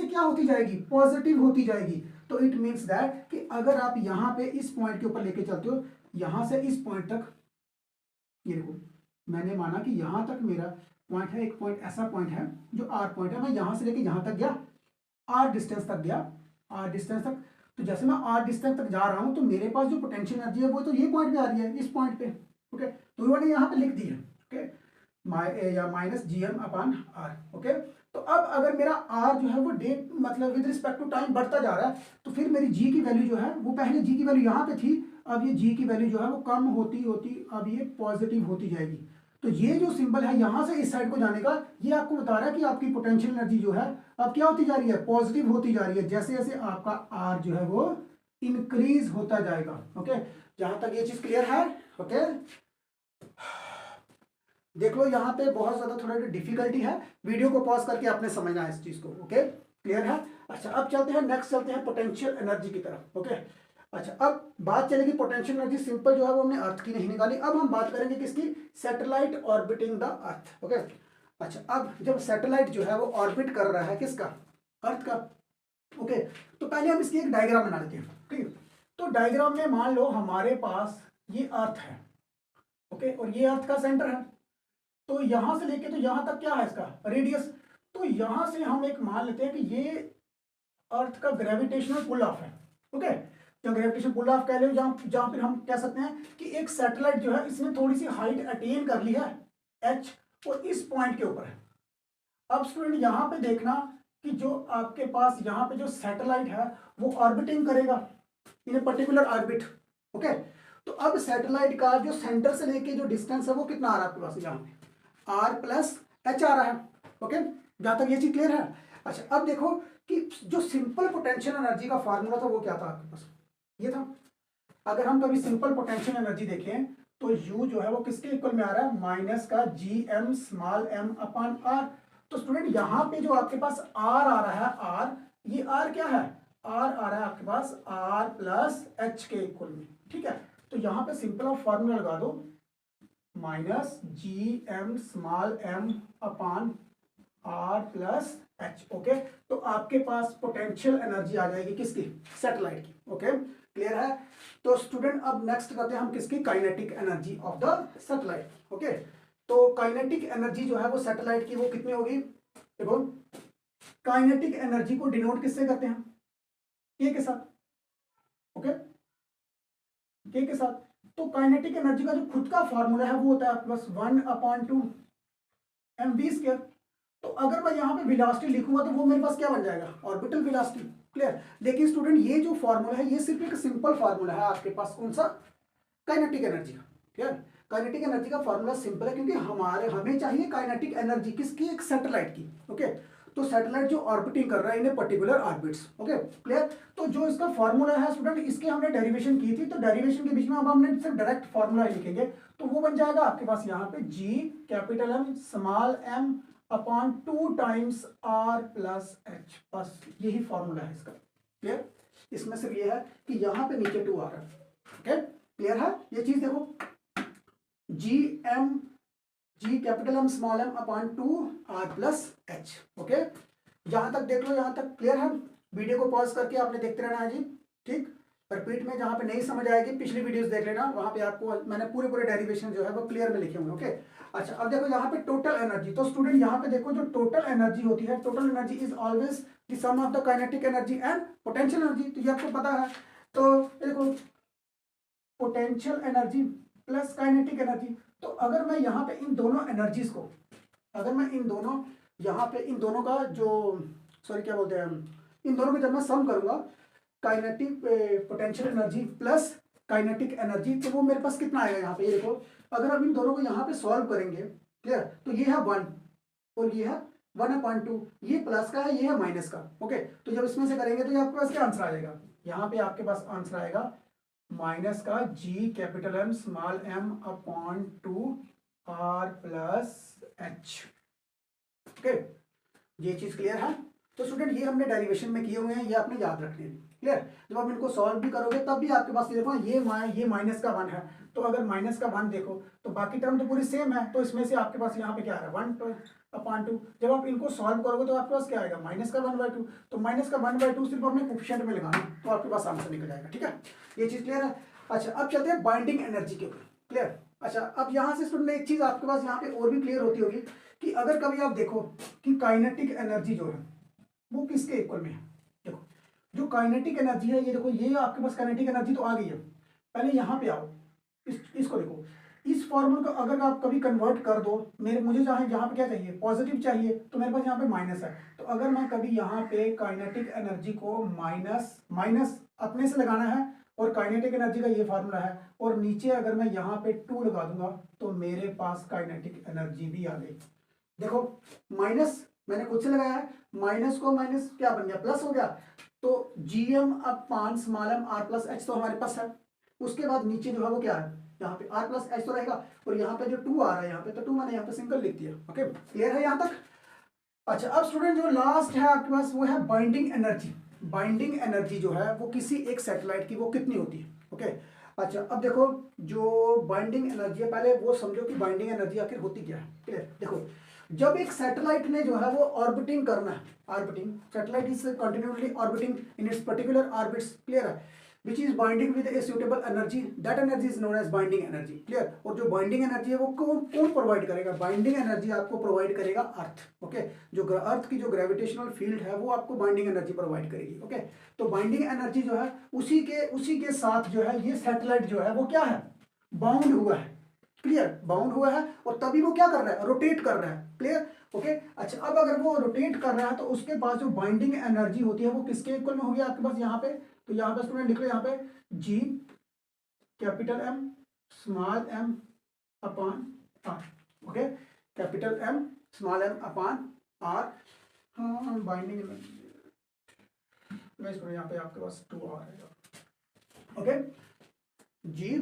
S1: क्या होती जाएगी, पॉजिटिव होती जाएगी। तो इट मीन्स दैट कि अगर आप यहाँ पे इस पॉइंट के ऊपर लेके चलते हो, यहां से इस पॉइंट तक, ये देखो मैंने माना कि यहां तक मेरा पॉइंट है, एक पॉइंट ऐसा पॉइंट है जो r पॉइंट है, मैं यहां से लेके यहां तक गया, r डिस्टेंस तक गया, r डिस्टेंस तक। तो जैसे मैं r डिस्टेंस तक जा रहा हूं तो मेरे पास जो पोटेंशियल एनर्जी है वो तो ये पॉइंट पे आ रही है, इस पॉइंट पे। ओके, तो मैंने यहाँ पे लिख दी है। ओके, या -Gm/r। ओके, तो अब अगर मेरा r जो है वो डेट मतलब विद रिस्पेक्ट टू टाइम बढ़ता जा रहा है तो फिर मेरी g की वैल्यू जो है वो, पहले g की वैल्यू यहाँ पे थी, अब ये g की वैल्यू जो है वो कम होती होती अब ये पॉजिटिव होती जाएगी। तो ये जो सिंबल है यहाँ से इस साइड को जाने का, ये आपको बता रहा है कि आपकी पोटेंशियल एनर्जी जो है अब क्या होती जा रही है, पॉजिटिव होती जा रही है, जैसे जैसे आपका r जो है वो इंक्रीज होता जाएगा। ओके, जहां तक ये चीज क्लियर है? ओके, देख लो यहाँ पे बहुत ज्यादा थोड़ा डिफिकल्टी है, वीडियो को पॉज करके आपने समझना है इस चीज को। ओके, क्लियर है? अच्छा, अब चलते हैं नेक्स्ट, चलते हैं पोटेंशियल एनर्जी की तरफ। ओके, अच्छा, अब बात चलेगी पोटेंशियल एनर्जी सिंपल जो है वो हमने अर्थ की नहीं निकाली, अब हम बात करेंगे किसकी, satellite orbiting the earth. Okay, अच्छा, अब जब सैटेलाइट जो है वो ऑर्बिट कर रहा है किसका, अर्थ का। ओके, तो पहले हम इसकी एक डायग्राम बना लेते हैं। ठीक है, तो डायग्राम में मान लो हमारे पास ये अर्थ है। ओके, और ये अर्थ का सेंटर है, तो यहां से लेके तो यहां तक क्या है इसका रेडियस। तो यहां से हम एक मान लेते हैं कि ये अर्थ का ग्रेविटेशनल पुल ऑफ है। ओके, जो ग्रेविटेशनल पुल ऑफ कह लो, जहां फिर हम कह सकते हैं कि एक सैटेलाइट जो है इसने थोड़ी सी हाइट अटेन कर ली है h, और इस पॉइंट के ऊपर है। अब स्टूडेंट यहां पे देखना कि जो आपके पास यहाँ पे जो सैटेलाइट है वो ऑर्बिटिंग करेगा इन ए पर्टिकुलर ऑर्बिट। ओके, तो अब सैटेलाइट का जो सेंटर से लेके जो डिस्टेंस है वो कितना आ रहा है आपके पास, यहाँ पे r+h आ रहा है। ओके, जहां तक ये चीज क्लियर है? अच्छा, अब देखो कि जो सिंपल पोटेंशियल एनर्जी का फार्मूला था वो क्या था आपके पास, ये था। अगर हम कभी सिंपल पोटेंशियल एनर्जी देखें तो u जो है वो किसके इक्वल में आ रहा है, माइनस का G M small M upon R. तो स्टूडेंट यहाँ पे जो आपके पास r आ रहा है, r, ये r क्या है, r आ रहा है आपके पास r प्लस h के इक्वल में, ठीक है। तो यहाँ पे सिंपल ऑफ फॉर्मूला लगा दो, minus G M small M upon R plus H. Okay, तो आपके पास पोटेंशियल एनर्जी आ जाएगी किसकी, सैटेलाइट की। ओके, क्लियर है। तो स्टूडेंट अब नेक्स्ट करते हैं हम किसकी, kinetic energy of the satellite. Okay, तो काइनेटिक एनर्जी जो है वो सैटेलाइट की वो कितनी होगी, देखो काइनेटिक एनर्जी को डिनोट किससे करते हैं, के साथ। ओके, के साथ। तो काइनेटिक एनर्जी का जो खुद का फॉर्मूला है वो होता है आपके पास 1/2 mv²। तो अगर मैं यहाँ पे वेलोसिटी लिखूंगा तो वो मेरे पास क्या बन जाएगा, ऑर्बिटल वेलोसिटी। क्लियर। लेकिन स्टूडेंट ये जो फॉर्मूला है ये सिर्फ एक सिंपल फॉर्मूला है आपके पास, कौन सा, काइनेटिक एनर्जी का। क्लियर, काइनेटिक एनर्जी का फॉर्मूला सिंपल है क्योंकि हमें चाहिए काइनेटिक एनर्जी किसकी, एक सैटेलाइट की। ओके, तो सैटेलाइट जो ऑर्बिटिंग कर रहा है in a particular orbits. Okay, clear. तो जो इसका फॉर्मूला है स्टूडेंट, इसके हमने डेरिवेशन की थी, तो डेरिवेशन के बीच में अब हमने सिर्फ डायरेक्ट फॉर्मूला लिखेंगे, तो वो बन जाएगा आपके पास यहाँ पे g capital m small M upon 2 times r plus h. बस यही फॉर्मूला है इसका। क्लियर, इसमें सिर्फ ये है कि यहाँ पे नीचे 2 आ रहा है। ओके, क्लियर है ये चीज। देखो g capital m small M upon 2 r plus H. Okay, यहां तक देख लो, यहां तक क्लियर है। वीडियो को पॉज करके आपने देखते रहना है जी, ठीक। रिपीट में जहां पे नहीं समझ आएगी पिछली वीडियोस देख लेना, वहां पे आपको मैंने पूरे डेरिवेशन जो है वो क्लियर में लिखे हुए। ओके, अच्छा अब देखो यहाँ पे टोटल एनर्जी। तो स्टूडेंट यहाँ पे देखो जो टोटल एनर्जी होती है, total energy is always the sum of the kinetic energy and potential energy. तो ये आपको पता है। तो देखो potential energy plus kinetic energy. तो अगर मैं यहाँ पे इन दोनों एनर्जीज को, अगर मैं इन दोनों यहाँ पे इन दोनों का जो सॉरी क्या बोलते हैं, इन दोनों को जब मैं सम करूंगा, kinetic potential energy plus kinetic energy, तो वो मेरे पास कितना आएगा यहाँ पे, ये देखो अगर हम इन दोनों को यहाँ पे सॉल्व करेंगे, क्लियर, तो ये है 1 और ये है 1/2, ये प्लस का है, ये है माइनस का। ओके, तो जब इसमें से करेंगे तो ये आपके पास क्या आंसर आ जाएगा, यहाँ पे आपके पास आंसर आएगा माइनस का g capital m small M upon 2 r plus H. Okay, ये चीज क्लियर है। तो स्टूडेंट ये हमने डेरिवेशन में किए हुए हैं, ये आपने याद रखने हैं। क्लियर, जब आप इनको सॉल्व भी करोगे तब भी आपके पास देखो ये माइनस का 1 है, तो अगर माइनस का 1 देखो तो बाकी टर्म तो पूरी सेम है, तो इसमें से आपके पास यहाँ पे क्या आ रहा है 1/2। जब आप इनको सॉल्व करोगे तो आपके पास क्या आएगा, माइनस का 1/2। तो माइनस का 1/2 सिर्फ अपने कोफिशिएंट में लगाना, तो आपके पास आंसर निकल जाएगा। ठीक है, ये चीज क्लियर है। अच्छा अब चलते हैं बाइंडिंग एनर्जी के ऊपर। क्लियर, अच्छा अब यहाँ से स्टूडेंट एक चीज आपके पास यहाँ पे और भी क्लियर होती होगी कि अगर कभी आप देखो कि काइनेटिक एनर्जी जो है वो किसके इक्वल में है। देखो जो काइनेटिक एनर्जी है, ये देखो ये आपके पास काइनेटिक एनर्जी तो आ गई है। पहले यहाँ पे आओ, इसको देखो, इस फॉर्मूले को अगर आप कभी कन्वर्ट कर दो, मुझे चाहे यहाँ पे क्या चाहिए, पॉजिटिव चाहिए, तो मेरे पास यहाँ पे माइनस है। तो अगर मैं कभी यहाँ पे काइनेटिक एनर्जी को माइनस अपने से लगाना है, और काइनेटिक एनर्जी का ये फार्मूला है, और नीचे अगर मैं यहाँ पे 2 लगा दूंगा तो मेरे पास काइनेटिक एनर्जी भी आ गई। देखो माइनस मैंने खुद से लगाया है, माइनस को माइनस क्या बन गया, प्लस हो गया। तो GM upon small M R plus H तो हमारे पास है। उसके बाद नीचे जो है वो क्या है, यहाँ पे आर प्लस एच तो रहेगा, और यहाँ पे जो 2 आ रहा है यहाँ पे, तो 2 मैंने यहाँ पे सिंगल लिख दिया। ओके, क्लियर है यहाँ तक। अच्छा अब स्टूडेंट जो लास्ट है आपके पास वो है बाइंडिंग एनर्जी। बाइंडिंग एनर्जी जो है वो किसी एक सैटेलाइट की वो कितनी होती है। ओके, अच्छा अब देखो जो बाइंडिंग एनर्जी है, पहले वो समझो कि बाइंडिंग एनर्जी आखिर होती क्या है। क्लियर, देखो जब एक सैटेलाइट ने जो है वो ऑर्बिटिंग करना है, orbiting, satellite is continuously orbiting in its particular orbits, clear है, which is binding with a suitable energy, that energy is known as binding energy. Clear, और जो बाइंडिंग एनर्जी है वो कौन प्रोवाइड करेगा, बाइंडिंग एनर्जी आपको प्रोवाइड करेगा अर्थ। Okay, जो अर्थ की जो ग्रेविटेशनल फील्ड है वो आपको बाइंडिंग एनर्जी प्रोवाइड करेगी। ओके, तो बाइंडिंग एनर्जी जो है उसी के साथ जो है ये सैटेलाइट जो है वो क्या है, बाउंड हुआ है। क्लियर, बाउंड हुआ है, और तभी वो क्या कर रहा है, रोटेट कर रहा है। Clear, okay. अच्छा अब अगर वो रोटेट कर रहा है तो उसके पास जो बाइंडिंग एनर्जी होती है वो किसके इक्वल में होगी आपके पास, यहाँ पे, तो यहाँ पे स्टूडेंट लिख लो, यहाँ पे g capital m small M upon are. Okay, capital m small M upon r, हाँ बाइंडिंग एनर्जी मैं इसको यहाँ पे आपके पास 2 आ रहेगा। Okay, g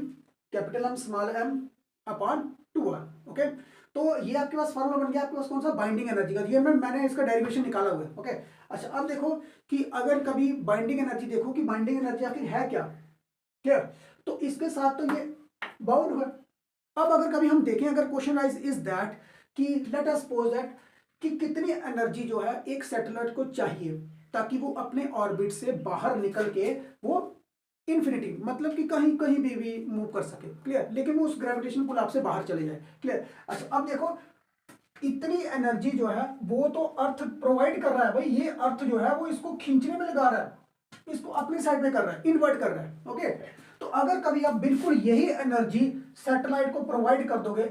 S1: capital m small M upon 2r। Okay, तो ये आपके पास फॉर्मूला बन गया आपके पास कौन सा, बाइंडिंग एनर्जी का। ये मैंने इसका डेरिवेशन निकाला हुआ है। ओके, अच्छा अब देखो कि अगर कभी बाइंडिंग एनर्जी देखो कि बाइंडिंग एनर्जी आखिर है क्या, क्लियर, तो इसके साथ तो ये बाउंड है। अब अगर कभी हम देखें, अगर क्वेश्चन राइज इज दैट कि लेट अस सपोज दैट कि कितनी एनर्जी जो है एक सैटेलाइट को चाहिए ताकि वो अपने ऑर्बिट से बाहर निकल के वो इन्फिनिटी मतलब कि कहीं कहीं भी मूव कर सके, क्लियर, लेकिन वो उस ग्रेविटेशन पुल आपसे बाहर चले जाए, क्लियर। अच्छा अब देखो इतनी एनर्जी जो है वो तो अर्थ प्रोवाइड कर रहा है भाई, ये अर्थ जो है वो इसको खींचने में लगा रहा है, इसको अपनी साइड में कर रहा है, इन्वर्ट कर रहा है। ओके, तो अगर कभी आप बिल्कुल यही एनर्जी सैटेलाइट को प्रोवाइड कर दोगे,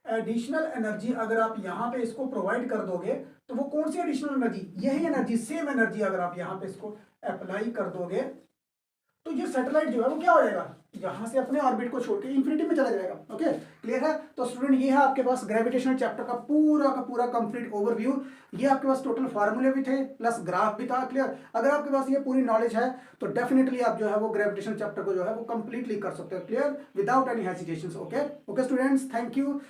S1: एडिशनल एनर्जी अगर आप यहां पे इसको प्रोवाइड कर दोगे, तो वो कौन सी एडिशनल एनर्जी, यही एनर्जी, सेम एनर्जी अगर आप यहां पे इसको अप्लाई कर दोगे, तो ये सैटेलाइट जो है वो क्या हो जाएगा, यहां से अपने ऑर्बिट को छोड़ के इंफिनिटी में चला जाएगा। ओके, क्लियर है। तो स्टूडेंट ये है आपके पास ग्रेविटेशनल चैप्टर का पूरा कंप्लीट ओवरव्यू। ये आपके पास टोटल फार्मूले भी थे प्लस ग्राफ भी था, क्लियर। अगर आपके पास ये पूरी नॉलेज है तो डेफिनेटली आप जो है वो ग्रेविटेशनल चैप्टर को जो है वो कंप्लीटली कर सकते हो, clear, without any hesitation. Okay okay students, thank you.